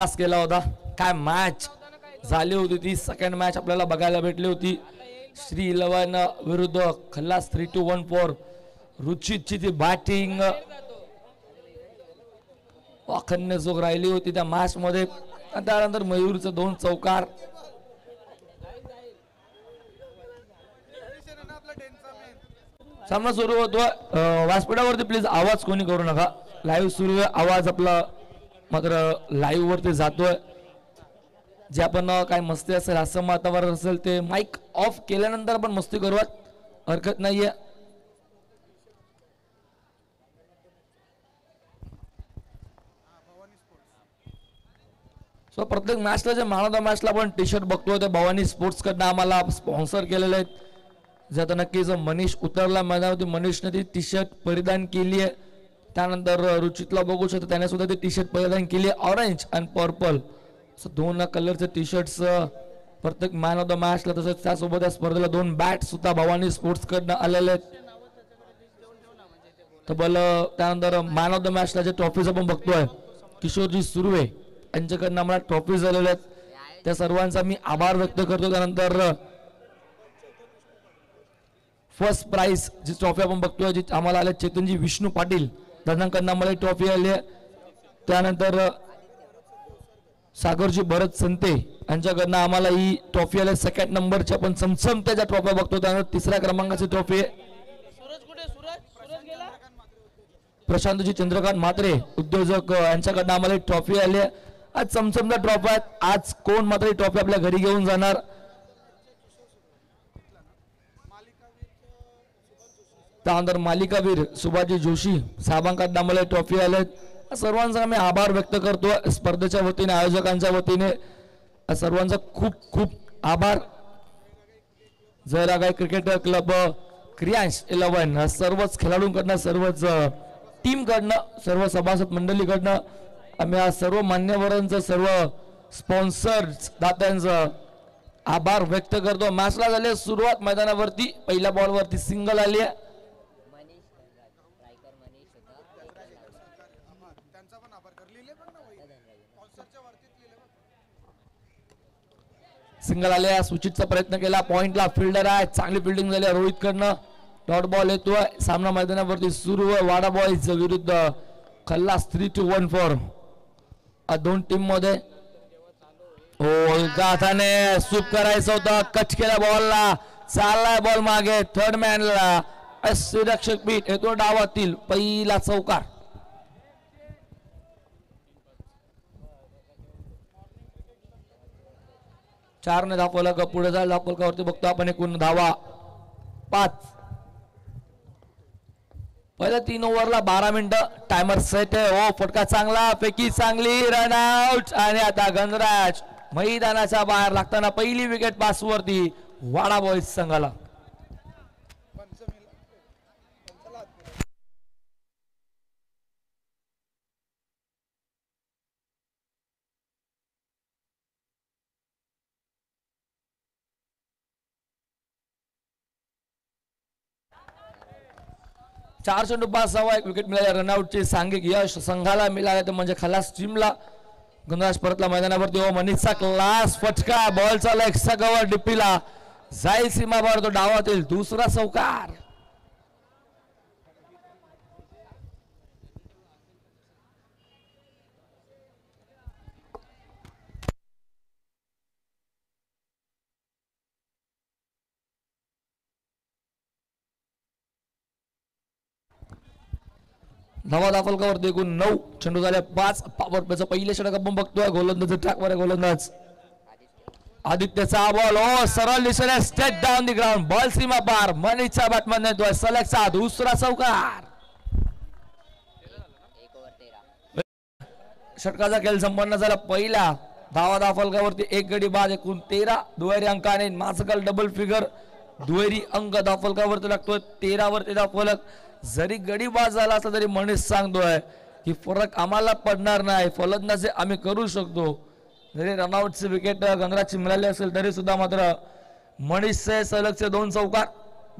Pass केला होता। काय मॅच झाली होती ती सेकंड मॅच आपल्याला बघायला भेटली होती। श्री 11 विरुद्ध खल्लास 3-1 फॉर रुचितची ती बॅटिंग अखंड जोग राहिली होती त्या मॅच मध्ये। त्यानंतर मयूरचं 2 चौकार। सामना सुरू होतो। व्यासपीठावरती प्लीज आवाज कोणी करू नका। लाईव्ह सुरू आहे, आवाज आपला मात्र लाईव्ह वरती जातोय। जे आपण काय मस्ती असेल असं वातावरण असेल ते माईक ऑफ केल्यानंतर आपण मस्ती करूयात, हरकत नाहीये। सो प्रत्येक मॅचला जे मॅन ऑफ द मॅचला आपण टी शर्ट बघतोय ते भवानी स्पोर्ट्स कडनं आम्हाला स्पॉन्सर केलेले आहेत। जे आता नक्कीच मनीष उतरला मैदानावरती, मनीषने ती टी शर्ट परिधान केली आहे। त्यानंतर रुचितला बघू शकतो त्याने सुद्धा ती टी शर्ट परिधान केली आहे, ऑरेंज आणि पर्पल। सो 2 कलरचे टी शर्ट्स प्रत्येक मॅन ऑफ द मॅचला, तसंच त्यासोबत या स्पर्धेला 2 बॅट सुद्धा भवानी स्पोर्ट्स कडनं आलेले आहेत। तब्बल त्यानंतर मॅन ऑफ द मॅचला जे ट्रॉफीज आपण बघतोय किशोरजी सुर्वे यांच्याकडनं आम्हाला ट्रॉफीज आलेल्या आहेत, त्या सर्वांचा मी आभार व्यक्त करतो। त्यानंतर फर्स्ट प्राइज जी ट्रॉफी आपण बघतोय जी आम्हाला आले चेतनजी विष्णू पाटील दादांकडनं आम्हाला ट्रॉफी आली आहे। त्यानंतर सागरजी भरत संते यांच्याकडनं आम्हाला ही ट्रॉफी आली सेकंड नंबरची। आपण चमचमत्याच्या ट्रॉफी बघतो, त्यानंतर 3ऱ्या क्रमांकाची ट्रॉफी आहे प्रशांतजी चंद्रकांत म्हात्रे उद्योजक यांच्याकडनं आम्हाला ट्रॉफी आली आहे। आज चमचमत्या ट्रॉफी आहेत। आज कोण मात्र ट्रॉफी आपल्या घरी घेऊन जाणार? त्यानंतर मालिकावीर सुभाषजी जोशी साहेबांकडनं आम्हाला ट्रॉफी आले आहेत। सर्वांचा मी आभार व्यक्त करतो स्पर्धेच्या वतीने, आयोजकांच्या वतीने सर्वांचा खूप खूप आभार। जयरागाई क्रिकेट क्लब, क्रियांश 11 सर्वच खेळाडूंकडनं, सर्वच टीम कडनं, सर्व सभासद मंडळीकडनं आम्ही आज सर्व मान्यवरांचं, सर्व स्पॉन्सर्स दात्यांचं आभार व्यक्त करतो। मॅचला झाली सुरुवात मैदानावरती, पहिल्या बॉलवरती सिंगल आली आहे। सिंगल आले, सुचितचा प्रयत्न केला, पॉइंटला फिल्डर आहे, चांगली फिल्डिंग झाली रोहित कडनं। डॉट बॉल येतोय, सामना मैदानावरती सुरू आहे वाडा बॉयज विरुद्ध खल्लास 3-1 फॉर 2 टीम मध्ये। हो गाथाने सूप करायचं होतं, कच केल्या बॉलला, चाललाय बॉल मागे थर्ड मॅनला, सुरक्षक पीठ येतो डावातील पहिला चौकार। चारने दाखवला का पुढे जायला दाखवला वरती बघतो आपण एकूण धावा 5। पहिल्या 3 ओव्हरला 12 मिनिटं टायमर सेट आहे। हो फटका चांगला, फेकी चांगली, रन आउट आणि आता गणराज मैदानाच्या बाहेर लागताना पहिली विकेट पास वरती वाडा बॉयज संघाला। चार चेंडू पास हवा, 1 विकेट मिळाले, रनआउटचे सांघिक यश संघाला मिळाले, तर म्हणजे खलास टीमला। गणराज परतला मैदानावरती। हो मनीषचा क्लास फटका, बॉलचा लेगचा कव्हर डिप्पीला जाईल सीमावर, तो डावातील दुसरा चौकार। धावा दाफलकावरती एकूण 9 चेंडू झाले, 5 पॉवर प्लेचं पहिले षटक आपण बघतोय। गोलंदाज ट्रॅकवर आहे, गोलंदाज आदित्यचा बॉल, ओ सरळ दिशेने straight down the ground, ball सीमा पार, मनीषचा बॅटमॅन येतोय सलगचा दुसरा चौकार। षटकाचा खेळ संपन्न झाला पहिला। धावा दाफलकावरती 1 गडी बाद, एकूण 13 दुहेरी अंकाने माजकल डबल फिगर दुहेरी अंक दाफलकावरती लागतोय 13 वरती दाफलक। जरी गडी बाद झाला असला तरी मनीष सांगतोय की फरक आम्हाला पडणार नाही, फलंदाजी आम्ही करू शकतो। जरी रनआउटची विकेट गंगराजची मिळाली असेल तरी सुद्धा मात्र मनीषचे सलगचे 2 चौकार।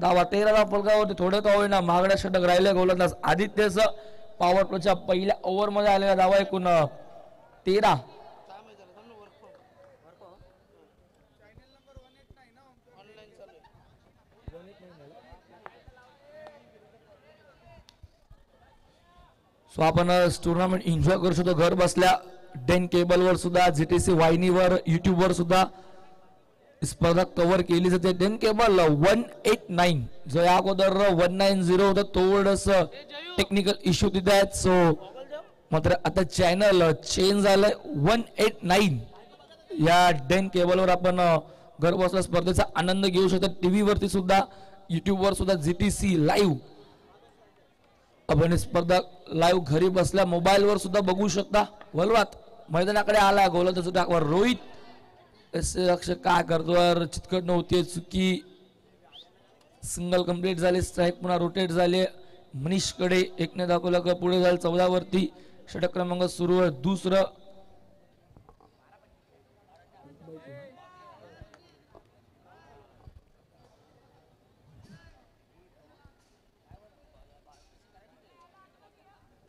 धावा 13 फलकावरती थोडे का होईना महागड्या षटक राहिले गोलंदाज आदित्यचं। पॉवर प्लेच्या पहिल्या ओव्हर मध्ये आलेला धावा एकूण 13 सो आपण टुर्नामेंट एन्जॉय करू शकतो घर बसल्या. डेन केबलवर सुद्धा, जीटीसी वाहिनीवर, युट्यूबवर सुद्धा स्पर्धा कव्हर केली जाते. डेन केबल 189 जो या अगोदर 190 होतं थोडस टेक्निकल इश्यू तिथे आहेत. सो मात्र आता चॅनल चेंज झालंय. 189 या डेन केबलवर आपण घर बसल्या स्पर्धेचा आनंद घेऊ शकतो. टीव्ही वरती सुद्धा, युट्यूब वर सुद्धा जीटीसी लाईव्ह आपण स्पर्धा लाईव्ह घरी बसल्या मोबाईल वर सुद्धा बघू शकता. वलवात मैदानाकडे आला, गोलंदाज टाकवर रोहित. लक्ष काय करतोय, चितकट नव्हती, चुकी, सिंगल कंप्लीट झाले, स्ट्राईक पुन्हा रोटेट झाले. मनीष कडे एकने दाखवलं का पुढे झालं 14 वरती. षटक क्रमांक सुरू आहे दुसरं.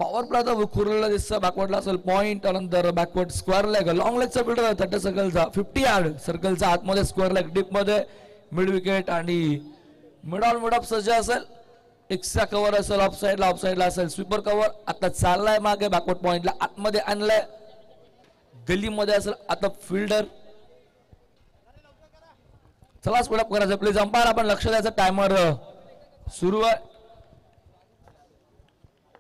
पॉवर प्ले तर खुरलेला दिसतं. बॅकवर्डला असेल पॉइंट, त्यानंतर बॅकवर्ड स्क्वेअर लेग, लॉंग लेगचा फिल्डर 30 सर्कलचा 50 यार्ड सर्कलचा आतमध्ये स्क्वेअर लेग डीप मध्ये मिड विकेट आणि मिड ऑन मिड ऑफ सज्ज असेल. एक्स्ट्रा कव्हर असेल ऑफ साइडला असेल स्वीपर कव्हर. आता चाललाय मागे बॅकवर्ड पॉइंटला, आतमध्ये आणलाय गलीमध्ये असेल आता फिल्डर. चला स्पीड अप करायचं प्लीज अंपायर, आपण लक्ष द्यायचं. टायमर सुरू आहे.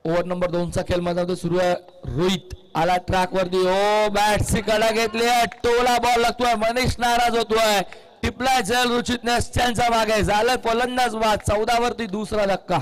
ओव्हर नंबर 2 चा खेळ मध्ये सुरू आहे. रोहित आला ट्रॅक वरती. ओ बॅटची कडा घेतली, टोला बॉल लागतोय. मनीष नाराज होतोय. टिपलाय जल रुचितने त्यांच्या मागे झालं फलंदाज बाद. 14 वरती दुसरा धक्का.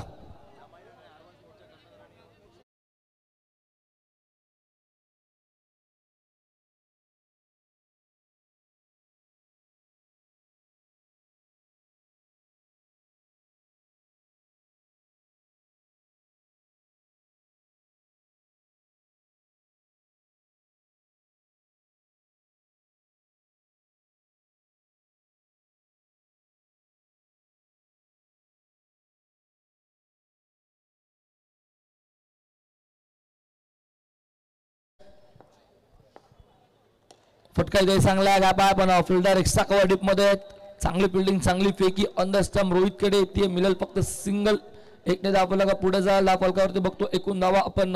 फटका इथे चांगला आहे गापा, पण फिल्डर एक्स्ट्रा कव्हर डीप मध्ये. चांगली फिल्डिंग, चांगली फेकी ऑन द स्टंप. रोहित कडे येते, मिळेल फक्त सिंगल. एकने दाखवला का पुढे जायला फलकावरती बघतो. एकूण धावा आपण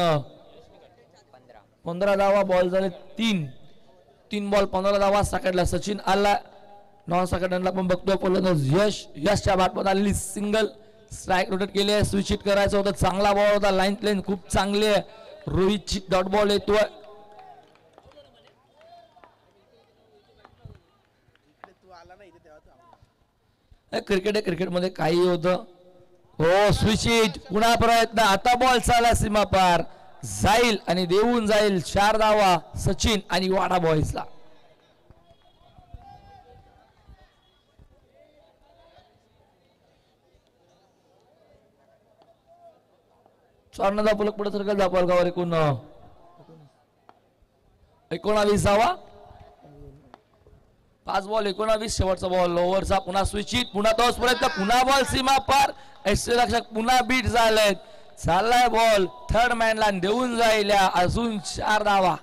15 धावा. बॉल झाले 3 बॉल 15 धावा. सेकंडला सचिन आला. नॉन सेकंडला पण बघतो फलंदाज यशच्या बॅटमध्ये आलेली सिंगल. स्ट्राईक रोटेट केली आहे. स्विच हिट करायचं होतं. चांगला बॉल होता. लाईन खूप चांगली आहे. रोहितची डॉट बॉल येतोय. क्रिकेट आहे, क्रिकेटमध्ये काही होतं. हो स्विच हिट, पुन्हा प्रयत्न. आता बॉल चालला सीमा पार, जाईल आणि देऊन जाईल. 4 धावा सचिन आणि वाडा बॉईजला. चारनदा पुलक पुढे सरकल दाखवाल गावर. 19 धावा. 5 बॉल 19. शेवटचा बॉल ओव्हरचा. पुन्हा स्विच हिट, पुन्हा तोच प्रयत्न, पुन्हा बॉल सीमा पार. रक्षक पुन्हा बीट झालेत. चाललाय बॉल थर्ड मॅनला देऊन जाईल. अजून 4 धावा.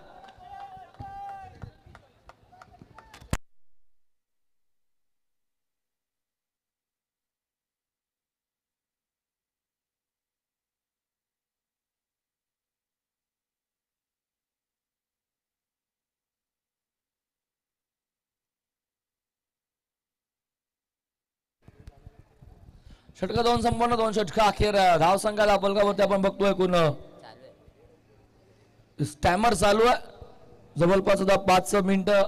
षटका 2 संपन्न. 2 षटका अखेर. धाव संघाला पलकावरती आपण बघतोय कोण स्टॅमर चालू आहे. जवळपास सुद्धा 5 मिनिटं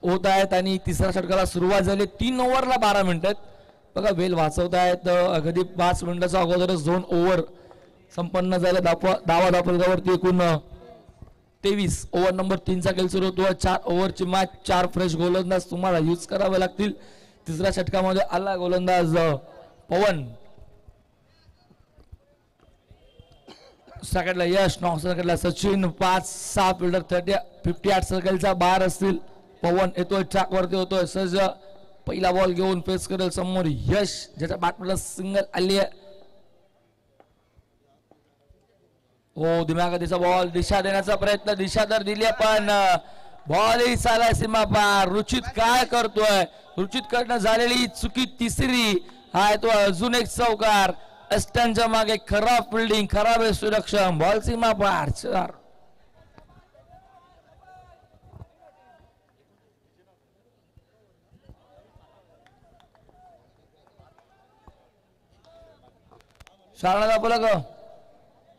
होत आहेत आणि तिसऱ्या षटकाला सुरुवात झाली. 3 ओव्हरला 12 मिनिटं आहेत. बघा वेल वाचवत आहेत. अगदी 5 मिनिटाच्या अगोदरच 2 ओव्हर संपन्न झाले. धावा दापलकावरती एकूण 23. ओव्हर नंबर 3 चा खेळ सुरू होतो. 4 ओव्हरची मॅच. 4 फ्रेश गोलंदाज तुम्हाला यूज करावे लागतील. तिसऱ्या षटकामध्ये आला गोलंदाज पवन. सेकंडला यश, नॉन सेकंडला सचिन. 5-6 फिल्डर 58 सर्कलचा बाहेर असतील. पवन येतोय ट्रॅक वरती, होतोय सज्ज. पहिला बॉल घेऊन फेस करेल समोर यश, ज्याच्या बॅटमध्ये सिंगल आली आहे. हो दिमागाचा बॉल. दिशा देण्याचा प्रयत्न, दिशा तर दिली पण बॉल चालाय सीमा पार. रुचित काय करतोय? रुचित कडनं झालेली चुकी तिसरी. हा तो अजून एक चौकार स्टँडच्या मागे खराब फिल्डिंग, खराब सुरक्षण, बॉल सीमा पार 4. शाळा दाखवला का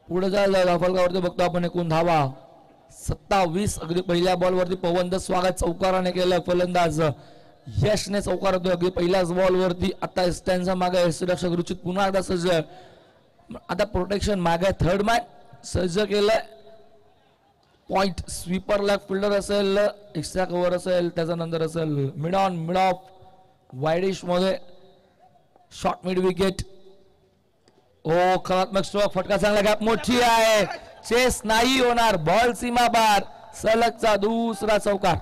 पुढे जायला धाफलगावरती बघतो आपण एकूण धावा 27. अगदी पहिल्या बॉल वरती पवनचं स्वागत चौकाराने केलं. फलंदाज यशने चौकार होतो अगदी पहिल्याच बॉल वरती. आता स्टँडच्या मागे सुरक्षक रुचित पुन्हा एकदा सज्ज. आता प्रोटेक्शन मागे थर्ड मॅन सज्ज केलंय. पॉइंट स्वीपर लेफ्ट फिल्डर असेल, एक्स्ट्रा कव्हर असेल, त्याच्यानंतर असेल mid on mid of widish मध्ये शॉर्ट मिड विकेट. ओ कलात्मक स्ट्रोक, फटका चांगला, गॅप मोठी आहे, चेस नाही होणार, बॉल सीमा पार, सलगचा दुसरा चौकार.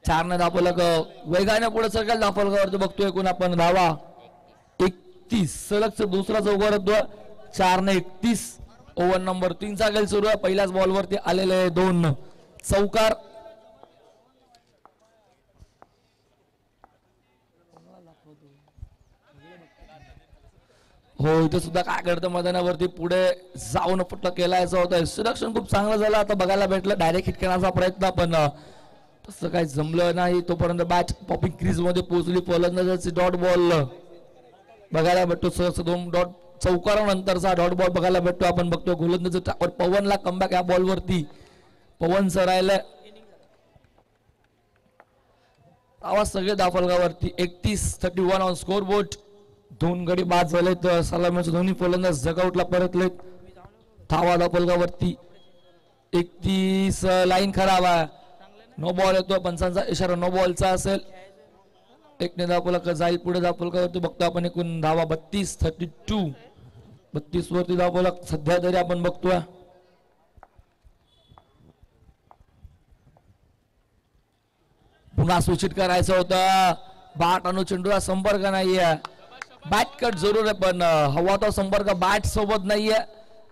चारने दाखवलं वेगाने पुढे सरकार दाखवलं बघतोय एकूण आपण धावा 31. सलगचं दुसरा चौकार होतो. 4-31. ओव्हर नंबर 3 चा खेळ सुरू आहे. पहिल्याच बॉल वरती आलेले 2 चौकार. हो इथे सुद्धा काय करतं मैदानावरती पुढे जाऊन फटका केलायचा होता. सुरक्षण खूप चांगलं झालं आता बघायला भेटलं. डायरेक्ट हिट करण्याचा प्रयत्न पण तसं काही जमलं नाही. तोपर्यंत बॅट पॉपिंग क्रीज मध्ये पोहोचली. फलंदाजाची डॉट बॉल बघायला भेटतो. 2 डॉट चौकारानंतरचा डॉट बॉल बघायला भेटतो. आपण बघतो गोलंदाज टावर पवनला कमबॅक या बॉल वरती. पवन सरायला आवाज सगळे दाफलगावरती 31-31 ऑन स्कोर बोर्ड. 2 गडी बाद झालेत. सलामीचे दोन्ही फलंदाज जगआउटला परतलेत. धावा दाफलगावरती 31. लाईन खराब आहे. नो बॉल येतो. पंचांचा इशारा नो बॉलचा असेल. एकने दाफलक जाईल पुढे. दाफलकावरती बघतो आपण एकूण धावा 32-32. 32 वरती दाफलक सध्या तरी आपण बघतोय. पुन्हा स्विच करायचं होतं. बॅट आणि चेंडूला संपर्क नाहीये. बॅट कट जरूर आहे पण हवा तो संपर्क बॅट सोबत नाहीये.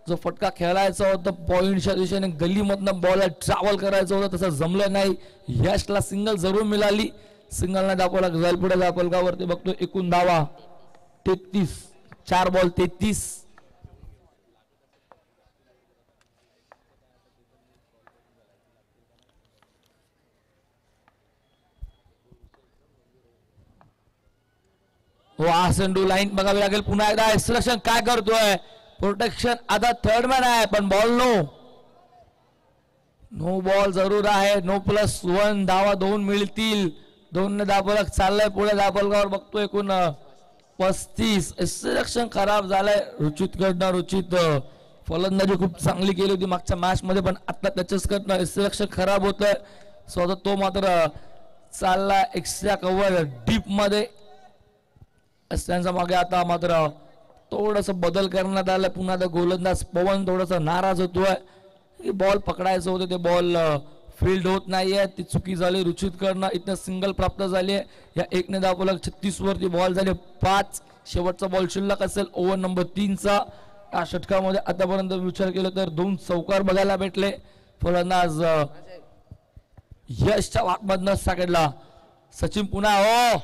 जो फटका खेळायचा होता पॉइंटच्या दिशेने गलीमधनं बॉल ट्रॅव्हल करायचं होतं तसं जमलं नाही. यशला सिंगल जरूर मिळाली. सिंगल नाही दाखवला जाईल पुढे. दाफलगावरती बघतो एकूण धावा 33. 4 बॉल 33. हो सेंडू लाईन बघावी लागेल पुन्हा एकदा. एक्सट्रॅक्शन काय करतोय. प्रोटेक्शन आता थर्ड मॅन आहे पण बॉल नो बॉल जरूर आहे. नो +1 धावा 2 मिळतील. 2 ने दाफलक चाललंय पुढे. दाफलगावर बघतो एकूण 35. एक्सट्रॅक्शन खराब झालंय रुचित कडनं. रुचित फलंदाजी खूप चांगली केली होती मागच्या मॅच मध्ये पण आता त्याच्याच कडनं एक्सट्रॅक्शन खराब होतंय. स्वतः तो मात्र चालला एक्स्ट्रा कव्हर डीप मध्ये. त्यांच्या मागे आता मात्र थोडस बदल करण्यात आला. पुन्हा त्या गोलंदाज पवन थोडासा नाराज होतोय. बॉल पकडायचं होतं ते बॉल फील्ड होत नाहीये. ती चुकी झाली रुचित कडनं. इथं सिंगल प्राप्त झाली आहे. या 1 ने दाफलक 36 वरती बॉल झाले 5. शेवटचा बॉल शिल्लक असेल ओव्हर नंबर 3 चा. या षटकामध्ये आतापर्यंत विचार केला तर 2 चौकार बघायला भेटले. फलंदाज यशच्या वाटमधनं साकडला. सचिन पुन्हा हो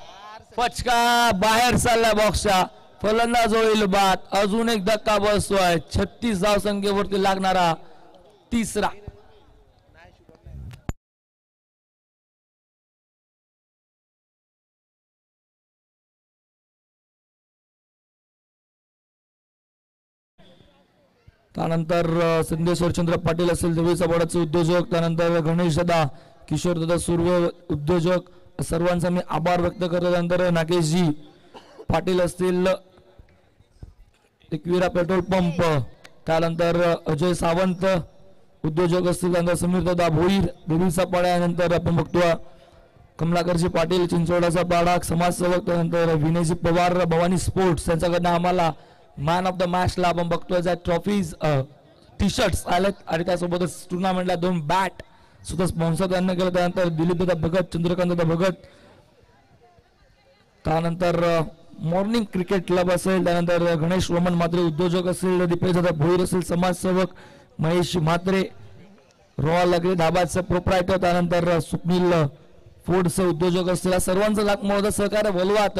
फटका बाहेर चाललाय बॉक्सच्या. फलंदाज होईल बाद. अजून एक धक्का बसतोय. 36 धावसंख्येवरती लागणारा तिसरा. त्यानंतर संदेश हरचंद्र पाटील असेल देवीचा बोर्डाचे उद्योजक. त्यानंतर गणेश दादा, किशोर दादा सुर्वे उद्योजक, सर्वांचा मी आभार व्यक्त करतो. त्यानंतर नागेशजी पाटील असतील एकविरा पेट्रोल पंप. त्यानंतर अजय सावंत उद्योजक असतील. त्यानंतर समीर दादा भोईर देवीचा पाडा. नंतर आपण बघतो कमलाकरजी पाटील चिंचवडाचा पाडा समाजसेवक. त्यानंतर विनयजी पवार भवानी स्पोर्ट्स यांच्याकडनं आम्हाला मॅन ऑफ द मॅच ला आपण बघतोय. ज्या ट्रॉफीज टी शर्ट्स आलेत आणि त्यासोबतच टुर्नामेंटला 2 बॅट सुद्धा स्पॉन्सर त्यांना केलं. त्यानंतर दिलीप दादा भगत, चंद्रकांत दादा भगत. त्यानंतर मॉर्निंग क्रिकेट क्लब असेल, त्यानंतर गणेश रोमन म्हात्रे उद्योजक असेल, दीपेश दादा भोईर असेल समाजसेवक, महेश म्हात्रे रॉयल लगरी धाबाचं प्रोप्रायटर, त्यानंतर स्वप्नील फूड्सचे उद्योजक असलेल्या सर्वांचं लाख मोठं सहकार्य बोलवात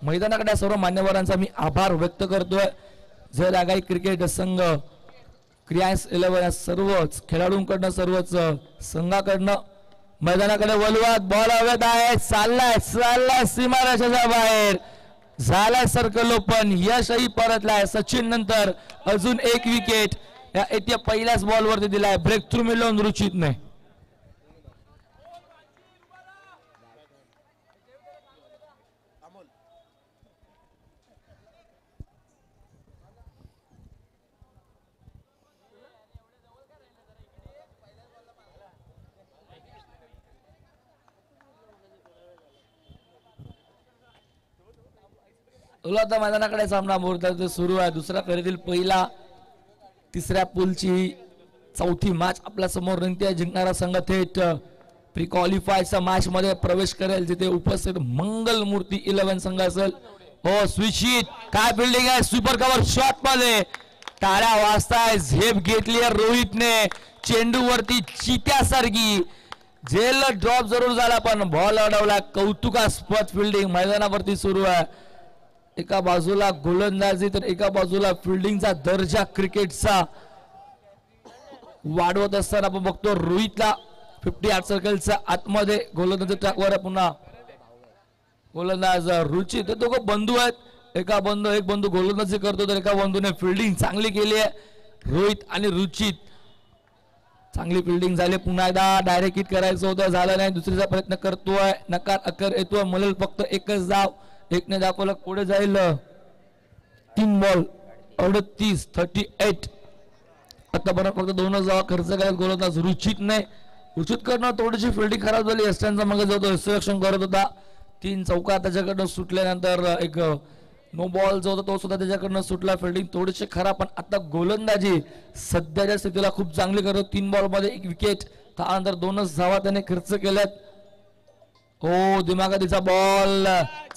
मैदानाकडे सर्व मान्यवरांचा मी आभार व्यक्त करतोय. जर आगाई क्रिकेट संघ, क्रियास 11 सर्वच खेळाडूंकडनं, सर्वच संघाकडनं मैदानाकडे वलवात बॉल हवेत आहे, चाललाय सीमारेषेच्या बाहेर, झालाय सर्कल ओपन, यशही परतलाय. सचिन नंतर अजून एक विकेट या येत्या पहिल्याच बॉल वरती दिलाय, ब्रेक थ्रू मिळून रुचितने. आता मैदानाकडे सामना मुहूर्ताचा सुरू आहे. दुसरा फेरीतील पहिला तिसऱ्या पूलची चौथी मॅच आपल्या समोर रंगते. जिंकणारा संघ थेट प्री क्वालिफायच्या मॅच मध्ये प्रवेश करेल, जिथे उपस्थित मंगल मूर्ती 11 संघ असेल. हो स्विचित काय बिल्डिंग आहे, सुपर कव्हर शॉट मध्ये टाळ्या वाजताय. झेप घेतली रोहितने चेंडू वरती चित्यासारखी, जेल ड्रॉप जरूर झाला पण बॉल अडवला. कौतुकास्पद फिल्डिंग मैदानावरती सुरू आहे. एका बाजूला गोलंदाजी तर एका बाजूला फिल्डिंगचा दर्जा क्रिकेटचा वाढवत असताना आपण बघतो रोहितला 50 सर्कलच्या आतमध्ये गोलंदाजी ट्रॅकवर पुन्हा गोलंदाज रुचित. ते दोघं बंधू आहेत. एक बंधू गोलंदाजी करतो तर एका बंधूने फिल्डिंग चांगली केली आहे. रोहित आणि रुचित चांगली फिल्डिंग झाली. पुन्हा एकदा डायरेक्ट हिट करायचं होतं, झालं नाही. दुसरीचा प्रयत्न करतोय, नकार अकर येतोय. मलेल फक्त एकच धाव, एकने दाखवलं पुढे जाईल. 3 बॉल 38. आतापर्यंत फक्त 2च धावा खर्च करायला गोलंदाज रुचितने. रुचितकडनं थोडीशी फिल्डिंग खराब झाली. एस्टनचा मग जो रिसेप्शन करत होता, 3 चौका त्याच्याकडनं सुटल्यानंतर एक नो बॉल जो होता तो सुद्धा त्याच्याकडनं सुटला. फिल्डिंग थोडीशी खराब, पण आता गोलंदाजी सध्याच्या स्थितीला खूप चांगली करतो. 3 बॉल मध्ये 1 विकेट, त्यानंतर 2च धावा त्याने खर्च केल्यात. हो दिमागातीचा बॉल,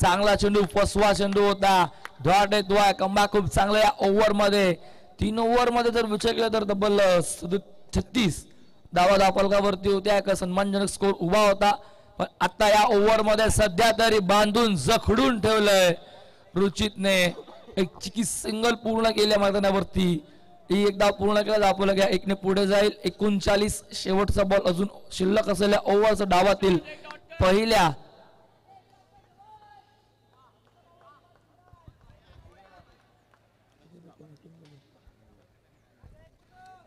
चांगला चेंडू, फसवा चेंडू होता. डॉट येतोय, कमबॅक खूप चांगला या ओव्हर मध्ये. 3 ओव्हर मध्ये जर विचार केला तर तब्बल 36 धावा धावफलकावरती होत्या. एक सन्मानजनक स्कोर उभा होता, पण आता या ओव्हर मध्ये सध्या तरी बांधून जखडून ठेवलंय रुचितने. एक चिकी सिंगल पूर्ण केल्या मैदानावरती. एक धाव पूर्ण केला, दाखवलं गया 1 ने पुढे जाईल. 39 शेवटचा बॉल अजून शिल्लक असलेल्या ओव्हरच्या डावातील पहिल्या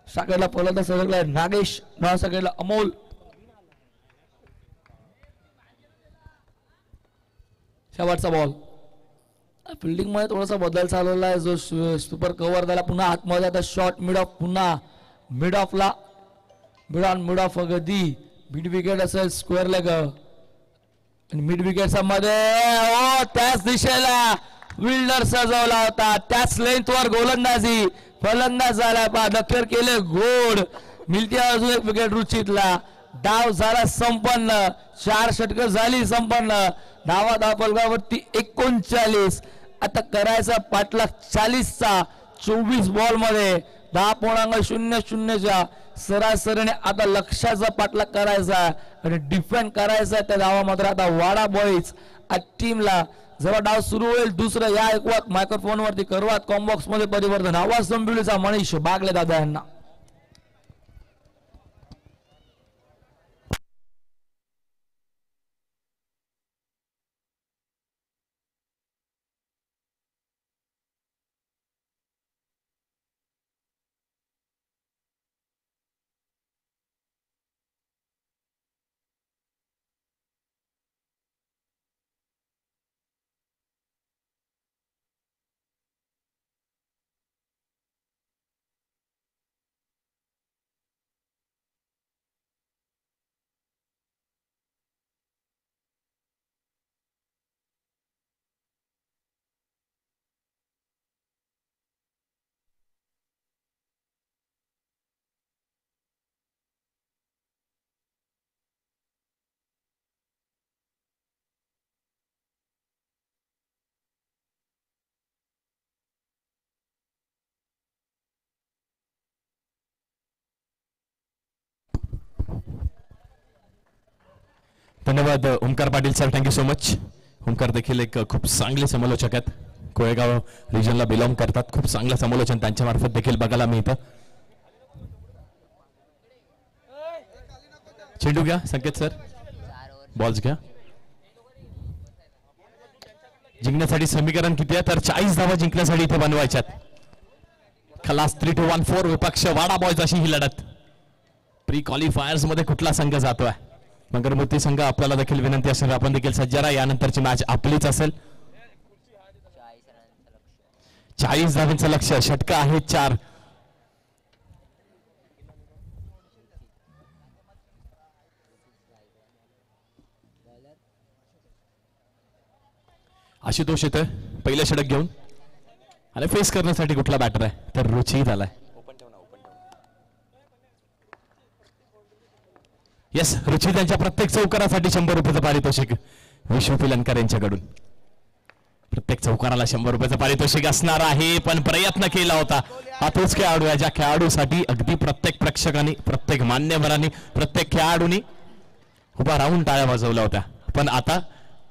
साकडला पहिल्यांदा सरकलाय नागेश, डावा साकडला अमोल. शेवटचा बॉल. फिल्डिंग मध्ये थोडासा बदल चालवला आहे. जो सुपर कव्हर झाला पुन्हा आतमध्ये, आता शॉर्ट मिड ऑफ, पुन्हा मिड ऑफला मिड ऑफ अगदी मिड विकेट असेल स्क्वेअर लेग. मिड विकेटच्या मध्ये त्याच दिशेला विल्डर सजवला होता, त्याच लेंथ वर गोलंदाजी. फलंदाज झाला पा डक्कर केले गोड. मिळते अजून 1 विकेट रुचितला. डाव झाला संपन्न, 4 षटक झाली संपन्न. धावा धावफलकावरती 39. आता करायचा पाठलाग 40चा 24 बॉल मध्ये 10.00च्या सरासरीने आता लक्षाचा पाठलाग करायचा आणि डिफेंड करायचा. त्या धावा मात्र आता वाडा बॉईज टीमला जेव्हा डाव सुरू होईल दुसरं या ऐकवात मायक्रोफोन वरती करवात कॉम्बॉक्स मध्ये परिवर्तन. आवाज संबिलीचा मनीष बागले दादा यांना. धन्यवाद Omkar Patil sir, thank you so much. Omkar देखील एक खूप चांगले समालोचक आहेत, कोळेगाव रिजनला बिलॉंग करतात. खूप चांगलं समालोचन त्यांच्या मार्फत देखील बघायला मिळतं. चेंडू घ्या संकेत सर, बॉल्स घ्या. जिंकण्यासाठी समीकरण किती आहे तर 40 धावा जिंकण्यासाठी इथे बनवायच्यात. खलास 3-1-4 विपक्ष वाडा बॉयज अशी ही लढत. प्री क्वालिफायर्स मध्ये कुठला संघ जातोय? मगरमूर्ती संघ आपल्याला देखील विनंती असेल आपण देखील सज्ज राहा. यानंतरची मॅच आपलीच असेल. 40 धावांचं लक्ष्य, षटक आहे 4. आशुतोष येतोय पहिलं षटक घेऊन आणि फेस करण्यासाठी कुठला बॅटर आहे तर रुची झालाय. येस, रुची त्यांच्या प्रत्येक चौकारासाठी 100 रुपयाचं पारितोषिक विश्व पिलनकर यांच्याकडून. प्रत्येक चौकाराला 100 रुपयाचं पारितोषिक असणार आहे. पण प्रयत्न केला होता. हा तोच खेळाडू आहे ज्या खेळाडूसाठी अगदी प्रत्येक प्रेक्षकांनी, प्रत्येक मान्यवरांनी, प्रत्येक खेळाडूंनी उभा राहून टाळ्या वाजवल्या होत्या. पण आता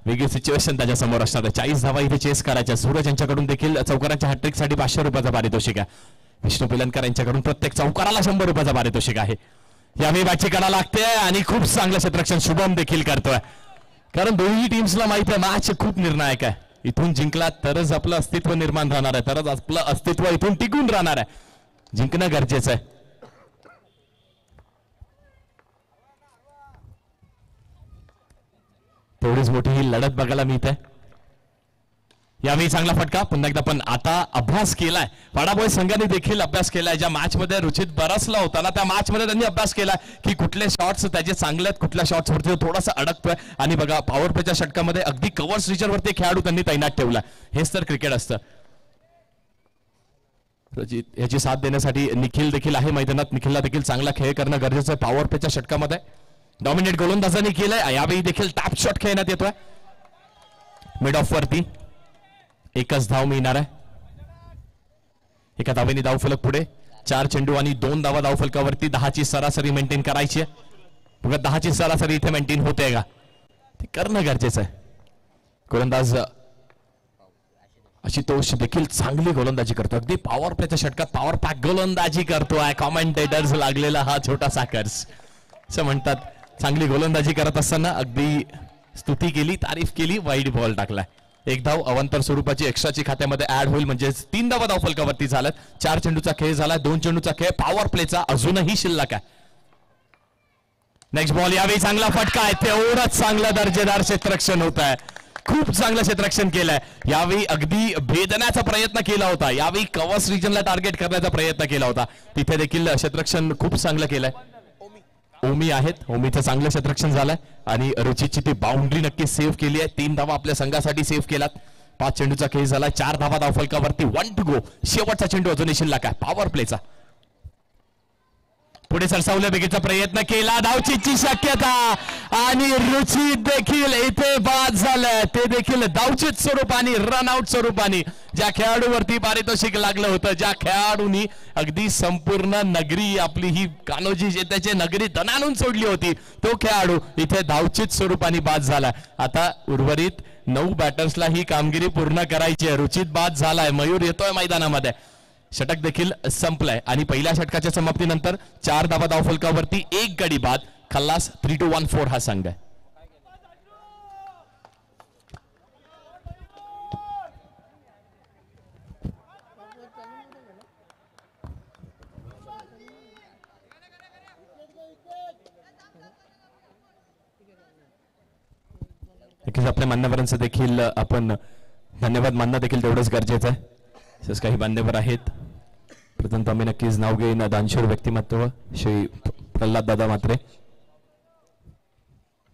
वेगळी सिच्युएशन त्याच्या समोर असणार आहे. 40 धावा इथे चेस करायच्या. सूरज यांच्याकडून देखील चौकारांच्या हॅट्रिक साठी 500 रुपयाचं पारितोषिक आहे. विष्णू पिलनकर यांच्याकडून प्रत्येक चौकाराला 100 रुपयाचं पारितोषिक आहे. यावेळी बॅटची कडा लागते आणि खूप चांगलं क्षेत्ररक्षण शुभम देखील करतोय. कारण दोन्ही टीम्सला माहिती आहे मॅच खूप निर्णायक आहे. इथून जिंकला तरच आपलं अस्तित्व निर्माण राहणार आहे, तरच आपलं अस्तित्व इथून टिकून राहणार आहे. जिंकणं गरजेचं आहे. तेवढीच मोठी ही लढत बघायला मिळते. यावेळी चांगला फटका पुन्हा एकदा. पण आता अभ्यास केलाय वाडा बॉयज संघाने देखील अभ्यास केलाय. ज्या मॅच मध्ये रुचित बरसला होता ना त्या मॅच मध्ये त्यांनी अभ्यास केलाय की कुठले शॉट्स त्याचे चांगले आहेत, कुठल्या शॉट्स वरती थोडासा अडकतोय. आणि बघा पॉवर प्लेच्या षटकामध्ये अगदी कव्हर स्ट्रिचर वरती खेळाडू त्यांनी तैनात ठेवला. हेच तर क्रिकेट असतं. याची साथ देण्यासाठी निखिल देखील आहे मैदानात. निखिलला देखील चांगला खेळ करणं गरजेचं आहे. पॉवर प्लेच्या षटकामध्ये डॉमिनेट गोलंदाजांनी केलंय. यावेळी देखील टॅप शॉट खेळण्यात येतोय मिड ऑफ वरती. एकच धाव मिळणार आहे. एका धावेने धावफलक पुढे. 4 चेंडू आणि 2 धावा धावफलकावरती. 10ची सरासरी मेंटेन करायची आहे. बघा 10ची सरासरी इथे मेंटेन होते का ते करणं गरजेचं आहे. गोलंदाज आशुतोष देखील चांगली गोलंदाजी करतो. अगदी पॉवर प्लेच्या षटकात पॉवर पॅक गोलंदाजी करतोय. कॉमेंटेटर्स लागलेला हा छोटासा कर्ज असं म्हणतात. चांगली गोलंदाजी करत असताना अगदी स्तुती केली, तारीफ केली, वाईड बॉल टाकलाय. 1 धाव अवंतर स्वरूपाची एक्स्ट्राची खात्यामध्ये ऍड होईल म्हणजे 3 धावा धावफलकावरती झाल्यात. 4 चेंडूचा खेळ झाला. 2 चेंडूचा खेळ पॉवर प्लेचा अजूनही शिल्लक आहे. Next ball. यावेळी चांगला फटका आहे. तेवढंच चांगलं दर्जेदार क्षेत्ररक्षण होत आहे. खूप चांगलं क्षेत्ररक्षण केलंय. यावेळी अगदी भेदण्याचा प्रयत्न केला होता. यावेळी कव्हर्स रिजनला टार्गेट करण्याचा प्रयत्न केला होता. तिथे देखील क्षेत्ररक्षण खूप चांगलं केलंय. ओमी आहेत. ओमीचं चांगलं क्षेत्ररक्षण झालंय आणि रुचिची ती बाउंड्री नक्की सेव्ह केली आहे. 3 धावा आपल्या संघासाठी सेव्ह केलात. 5 चेंडूचा खेळ झाला. 4 धावा धावफलकावरती. 1 टू गो. शेवटचा चेंडू अजूनही शिल्लक आहे पॉवर प्लेचा. पुढे सरसावल्या बेगीचा प्रयत्न केला. धावचीची शक्यता आणि रुची देखील इथे बाद झालं. ते देखील धावचित स्वरूपाने, रनआउट स्वरूपाने. ज्या खेळाडूवरती पारितोषिक लागलं होतं, ज्या खेळाडूंनी अगदी संपूर्ण नगरी आपली ही कान्होजी त्याची नगरी दणाणून सोडली होती, तो खेळाडू इथे धावचित स्वरूपाने बाद झाला. आता उर्वरित 9 बॅटर्सला ही कामगिरी पूर्ण करायची आहे. रुचित बाद झालाय. मयूर येतोय मैदानामध्ये. षटक देखील संपलाय आणि पहिल्या षटकाच्या समाप्तीनंतर 4 धावा धावफलकावरती 1 गडी बाद. खल्लास 3-1-4 हा संघ आहे. आपल्या मान्यवरांचं देखील आपण धन्यवाद मानणं देखील तेवढंच गरजेचं आहे. तसेच काही मान्यवर आहेत. प्रथमतः मी नक्कीच नाव घेईन दानशूर व्यक्तिमत्व श्री प्रल्हाद दादा म्हात्रे,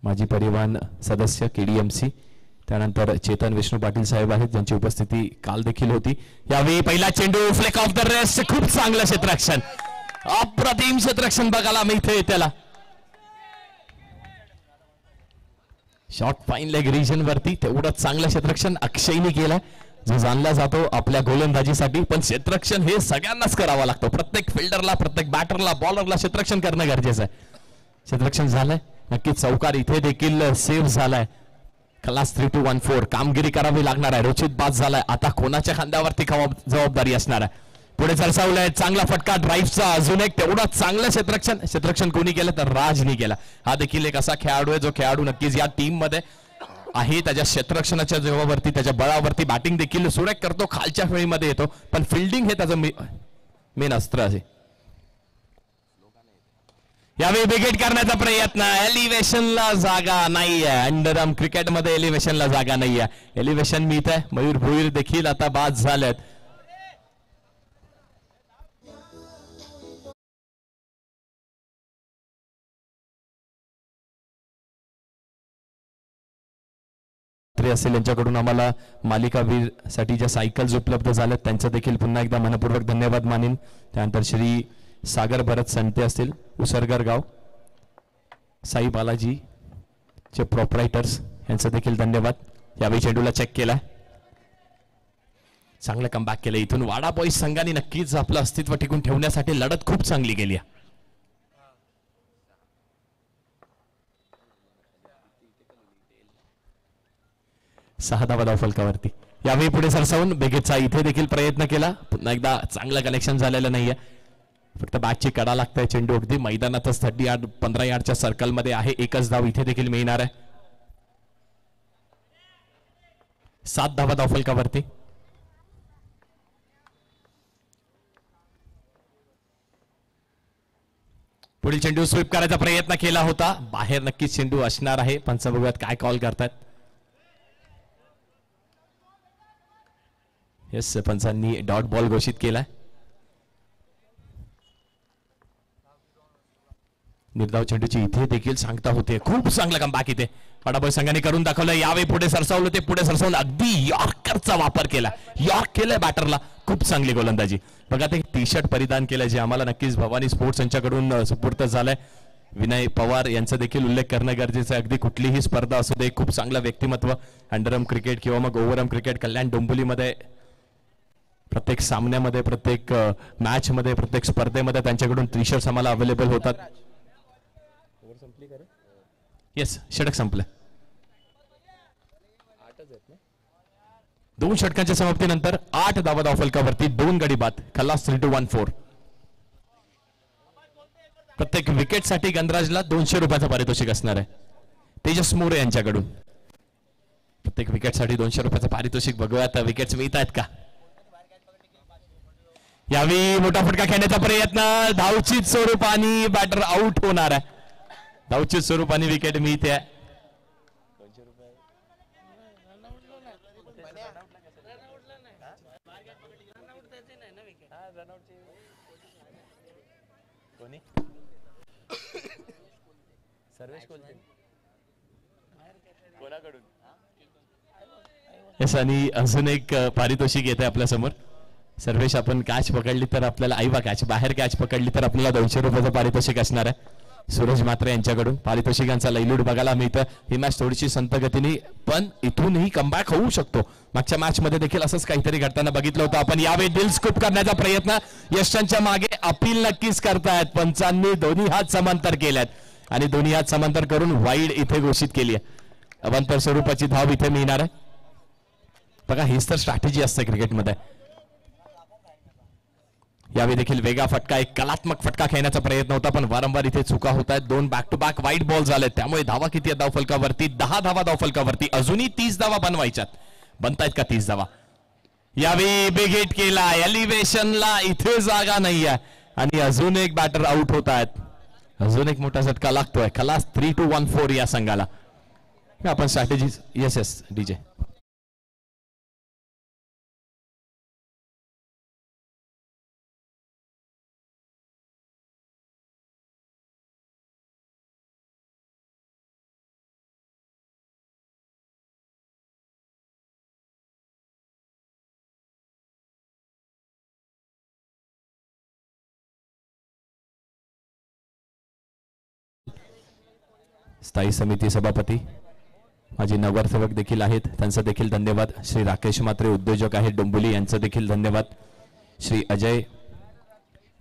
माजी परिवहन सदस्य KDMC. त्यानंतर चेतन विष्णू पाटील साहेब आहेत ज्यांची उपस्थिती काल देखील होती. यावेळी पहिला चेंडू फ्लेक ऑफ द रेस्ट. खूप चांगलं क्षेत्ररक्षण, अप्रतिम क्षेत्ररक्षण बघायला मिळते त्याला. शॉर्ट फाईन लेग रिजन वरती तेवढंच चांगलं क्षेत्ररक्षण अक्षयने केलं जो जाणला जातो आपल्या गोलंदाजीसाठी. पण क्षेत्ररक्षण हे सगळ्यांनाच करावं लागतं. प्रत्येक फिल्डरला, प्रत्येक बॅटरला, बॉलरला क्षेत्ररक्षण करणं गरजेचं आहे. क्षेत्ररक्षण झालंय. नक्कीच चौकार इथे देखील सेव्ह झालाय. क्लास 3214 कामगिरी करावी लागणार आहे. रोचित बाद झालाय. आता कोणाच्या खांद्यावरती जबाबदारी असणार आहे. पुढे सरसावलंय. चांगला फटका ड्राईव्हचा. अजून एक तेवढा चांगलं क्षेत्ररक्षण कोणी केलं तर राजनी केला. हा देखील एक असा खेळाडू आहे जो खेळाडू नक्कीच या टीम मध्ये आहे. त्याच्या क्षेत्ररक्षणाच्या जोरावरती त्याच्या बळावरती बॅटिंग देखील सुरेख करतो. खालच्या फळीमध्ये येतो पण फिल्डिंग हे त्याचं मेन अस्त्र आहे. यावेळी विकेट करण्याचा प्रयत्न. एलिव्हेशनला जागा नाहीये. अंडरआर्म क्रिकेटमध्ये एलिव्हेशनला जागा नाहीये. एलिव्हेशन मिळत आहे. मयूर भोईर देखील आता बाद झालेत. असेल यांच्याकडून आम्हाला मालिकावीर साठी ज्या सायकल्स उपलब्ध झाल्यात त्यांचं देखील पुन्हा एकदा मनपूर्वक धन्यवाद मानेन. त्यानंतर श्री सागर भरत संते असतील उसरगर गाव, साई बालाजी चे प्रोपरायटर्स यांचं देखील धन्यवाद. यावेळी चेंडूला चेक केला. चांगलं कमबॅक केलं. इथून वाडा बॉईज संघाने नक्कीच आपलं अस्तित्व टिकून ठेवण्यासाठी लढत खूप चांगली केली. 6 धावा धाव फलकावरती. यावेळी पुढे सरसावून बेगेटचा इथे देखील प्रयत्न केला. पुन्हा एकदा चांगलं कनेक्शन झालेलं नाहीये. फक्त बॅटची कडा लागतंय. चेंडू अगदी मैदानातच 30 यार्ड 15 यार्डच्या सर्कल मध्ये आहे. एकच धाव इथे देखील मिळणार आहे. 7 धावा धाव फलकावरती. पुढील चेंडू स्वीप करायचा प्रयत्न केला होता. बाहेर नक्कीच चेंडू असणार आहे. पंच बघूयात काय कॉल करतात. येस पंचांनी डॉट बॉल घोषित केलाय. निर्धाव चेंडूची इथे देखील सांगता होते. खूप चांगला कमबॅक इथे वाडाबॉय संघाने करून दाखवलं. यावेळी पुढे सरसावलं. ते पुढे सरसावून अगदी यॉर्करचा वापर केला. यॉर्क केलाय बॅटरला. खूप चांगली गोलंदाजी. बघा ते टी शर्ट परिधान केलंय जे आम्हाला नक्कीच भवानी स्पोर्ट्स यांच्याकडून सुपूर्द झालंय. विनय पवार यांचा देखील उल्लेख करणं गरजेचं आहे. अगदी कुठलीही स्पर्धा असू दे खूप चांगलं व्यक्तिमत्व. अंडरआर्म क्रिकेट किंवा मग ओव्हरआर्म क्रिकेट कल्याण डोंबिवलीमध्ये प्रत्येक सामन्यामध्ये प्रत्येक मॅच मध्ये प्रत्येक स्पर्धेमध्ये त्यांच्याकडून टी शर्ट्स आम्हाला अवेलेबल होतात. येस षटक संपलं. 2 षटकांच्या समाप्तीनंतर 8 धावा धाव फलकावरती 2 गडी बाद. खलास 3214. प्रत्येक विकेटसाठी गणराजला 200 रुपयाचं पारितोषिक असणार आहे. तेजस मोरे यांच्याकडून प्रत्येक विकेटसाठी 200 रुपयाचं पारितोषिक. बघूयात विकेट्स मिळत आहेत का. यावेळी मोठा फटका खेळण्याचा प्रयत्न. धावचित स्वरूपाने बॅटर आउट होणार आहे. धावचित स्वरूपाने विकेट मिळते. येस आणि अजून एक पारितोषिक येते आपल्या समोर. सर्वेश आपण कॅच पकडली तर आपल्याला आईवा कॅच बाहेर कॅच पकडली तर आपल्याला 200 रुपयाचं पारितोषिक असणार आहे. सूरज मात्रे यांच्याकडून पारितोषिकांचा लैलूट बघायला मिळतं. ही मॅच थोडीशी संत गतीने पण इथूनही कमबॅक होऊ शकतो. मागच्या मॅच मध्ये देखील असंच काहीतरी घडताना बघितलं होतं आपण. यावेळी दिल स्कूप करण्याचा प्रयत्न. यशांच्या मागे अपील नक्कीच करतायत. पंचांनी दोन्ही हात समांतर केल्यात आणि दोन्ही हात समांतर करून वाईड इथे घोषित केली आहे. अवांतर स्वरूपाची धाव इथे मिळणार आहे. बघा हीच तर स्ट्रॅटेजी असते क्रिकेटमध्ये. यावेळी देखील वेगळा फटका. एक कलात्मक फटका खेळण्याचा प्रयत्न होता पण वारंवार इथे चुका होत आहेत. 2 बॅक टू बॅक वाईट बॉल झाले. त्यामुळे धावा किती आहे धाव फलकावरती. 10 धावा धाव फलकावरती. अजूनही 30 धावा बनवायच्यात. बनतायत का 30 धावा. यावेळी बिग हिट केला. एलिव्हेशनला इथे जागा नाहीये आणि अजून एक बॅटर आउट होत आहेत. अजून एक मोठा झटका लागतोय. खलास 3214 या संघाला. आपण स्ट्रॅटेजी. Yes yes DJ. स्थायी समिती सभापती माझे नगरसेवक देखील आहेत त्यांचा देखील धन्यवाद. श्री राकेश मात्रे उद्योजक आहेत डोंबिवली यांचा देखील धन्यवाद. श्री अजय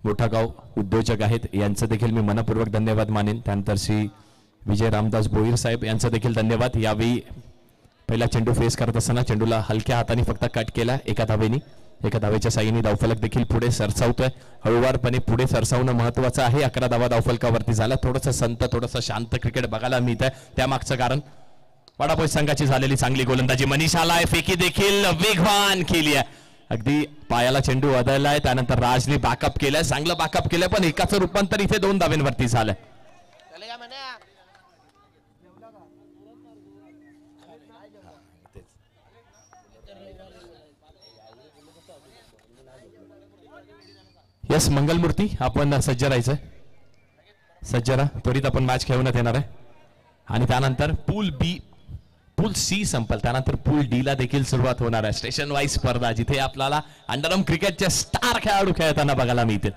मोठागाव उद्योजक आहेत यांचं देखील मी मनपूर्वक धन्यवाद मानेन. त्यानंतर श्री विजय रामदास बोईर साहेब यांचा देखील धन्यवाद. यावेळी पहिला चेंडू फेस करत असताना चेंडूला हलक्या हाताने फक्त कट केला एका धावेने. एका धावेच्या साह्याने धावफलक देखील पुढे सरसावतोय. हळूवारपणे पुढे सरसावणं महत्वाचं आहे. 11 धावा धावफलकावरती झाला. थोडंसं संत थोडंसं शांत क्रिकेट बघायला मिळत आहे. त्यामागचं कारण वडापोय संघाची झालेली चांगली गोलंदाजी. मनीषाला फेकी देखील वेगवान केली आहे. अगदी पायाला चेंडू अडवलाय. त्यानंतर राजने बॅकअप केलाय. चांगलं बॅकअप केलंय पण एकाचं रूपांतर इथे 2 धाव्यांवरती झालंय. यस मंगलमूर्ती आपण सज्ज राहायचंय. सज्जरा त्वरित आपण मॅच खेळवण्यात येणार आहे. आणि त्यानंतर पूल बी पूल सी संपल. त्यानंतर पूल डी ला देखील सुरुवात होणार आहे. स्टेशन वाईज स्पर्धा जिथे आपल्याला अंडरआर्म क्रिकेटचे स्टार खेळाडू खेळताना बघायला मिळतील.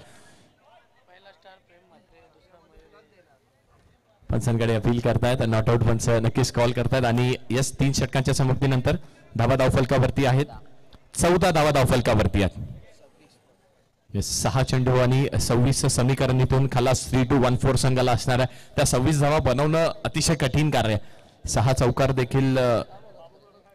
पंचांकडे अपील करतायत. नॉट आउट पंच नक्कीच कॉल करतायत. आणि यस 3 षटकांच्या समाप्तीनंतर धावा धावफलकावरती आहेत. 14 धावा धावफलकावरती आहेत. 6 चेंडू आणि 26 समीकरणीतून खलास 3-1-4 संघाला असणार आहे. त्या 26 धावा बनवणं अतिशय कठीण कार्य आहे. 6 चौकार देखील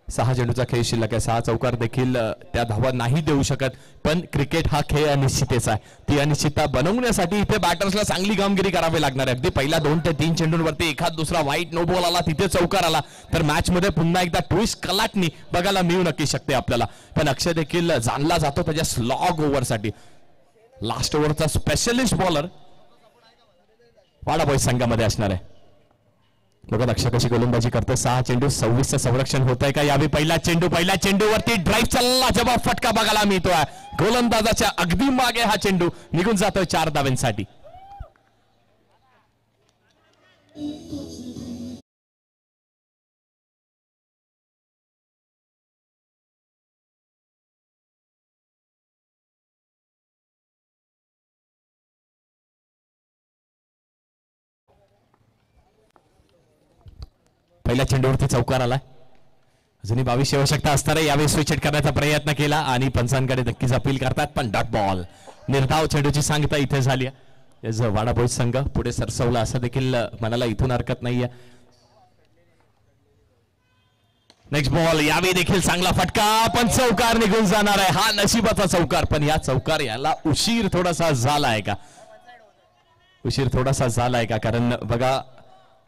6 चेंडूचा खेळ शिल्लक आहे. 6 चौकार देखील त्या धावा नाही देऊ शकत. पण क्रिकेट हा खेळ अनिश्चिततेचा आहे. ती अनिश्चितता बनवण्यासाठी इथे बॅटर्सला चांगली कामगिरी करावी लागणार आहे. अगदी पहिल्या 2 ते 3 चेंडूंवरती एखाद दुसरा वाईट नो बॉल आला तिथे चौकार आला तर मॅच मध्ये पुन्हा एकदा ट्विस्ट कलाटणी बघायला मिळू नक्की शकते आपल्याला. पण अक्षय देखील जाणला जातो त्याच्या स्लॉग ओव्हरसाठी. लास्ट ओव्हरचा स्पेशलिस्ट बॉलर वाडाबॉय संघामध्ये असणार आहे. बघा अक्षय कशी गोलंदाजी करतो. 6 चेंडू 26चं संरक्षण होत आहे का. यावेळी पहिल्या चेंडूवरती ड्राईव्हचा लाजवाब फटका बघायला मिळतोय. गोलंदाजाच्या अगदी मागे हा चेंडू निघून जातोय 4 धाव्यांसाठी. पहिल्या चेंडूवरती चौकार आलाय. अजूनही 22 आवश्यकता असणार आहे. यावेळी स्विच हिट करण्याचा प्रयत्न केला आणि पंचांकडे नक्कीच अपील करतात. पण डॉट बॉल निर्धाव चेंडूची सांगता इथे झाली आहे. वाडाबॉय संघ पुढे सरसवला असं देखील मनाला इथून हरकत नाहीये. नेक्स्ट बॉल यावेळी देखील चांगला फटका पण चौकार निघून जाणार आहे. हा नशिबाचा चौकार. पण या चौकार याला उशीर थोडासा झालाय का. उशीर थोडासा झालाय का. कारण बघा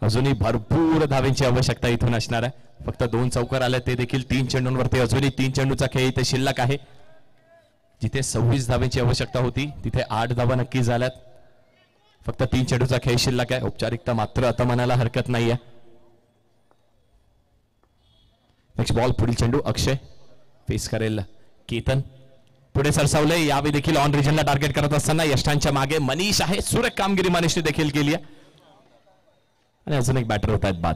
अजूनही भरपूर धावेंची आवश्यकता इथून असणार आहे. फक्त 2 चौकार आले ते देखील 3 चेंडूंवरती. अजूनही 3 चेंडूचा खेळ इथे शिल्लक आहे. जिथे 26 धावेंची आवश्यकता होती तिथे 8 धावा नक्की झाल्यात. फक्त 3 चेंडूचा खेळ शिल्लक आहे. औपचारिकता मात्र आता म्हणायला हरकत नाहीये. नेक्स्ट बॉल पुढील चेंडू अक्षय फेस करेल केतन. पुढे सरसावले. यावेळी देखील ऑन रिजनला टार्गेट करत असताना यष्टांच्या मागे मनीष आहे. सुरेख कामगिरी मनीषने देखील केली आहे. आणि अजून एक बॅटर होत आहेत बाद.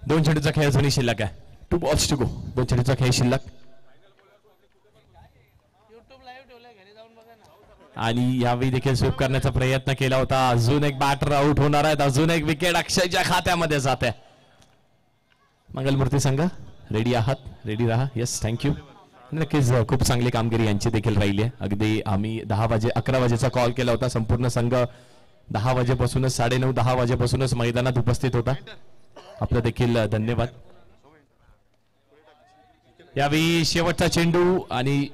दोन चेंडूचा खेळ अजूनही शिल्लक आहे. 2 balls to go. 2 चेंडूचा खेळ शिल्लक. आणि यावेळी देखील स्वीप करण्याचा प्रयत्न केला होता. अजून एक बॅटर आउट होणार आहेत. अजून एक विकेट अक्षयच्या खात्यामध्ये जाते. मंगलमूर्ती संघ रेडी आहात. रेडी राहा. Yes thank you. नक्कीच खूप चांगली कामगिरी यांची देखील राहिली आहे. अगदी आम्ही 11 वाजेचा कॉल केला होता. संपूर्ण संघ 10 वाजेपासूनच 9:30 10 वाजेपासूनच मैदानात उपस्थित होता. आपलं देखील धन्यवाद. यावेळी शेवटचा चेंडू आणि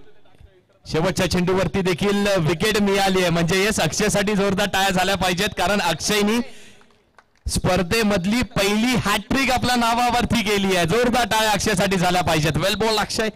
शेवटच्या चेंडूवरती देखील विकेट मिळाली आहे. म्हणजे येस अक्षयसाठी जोरदार टाळ्या झाल्या पाहिजेत. कारण अक्षयनी स्पर्धेमधली पहिली हॅट्रिक आपल्या नावावरती केली आहे. जोरदार टाळ्या अक्षयसाठी झाल्या पाहिजेत. वेल बॉल अक्षय.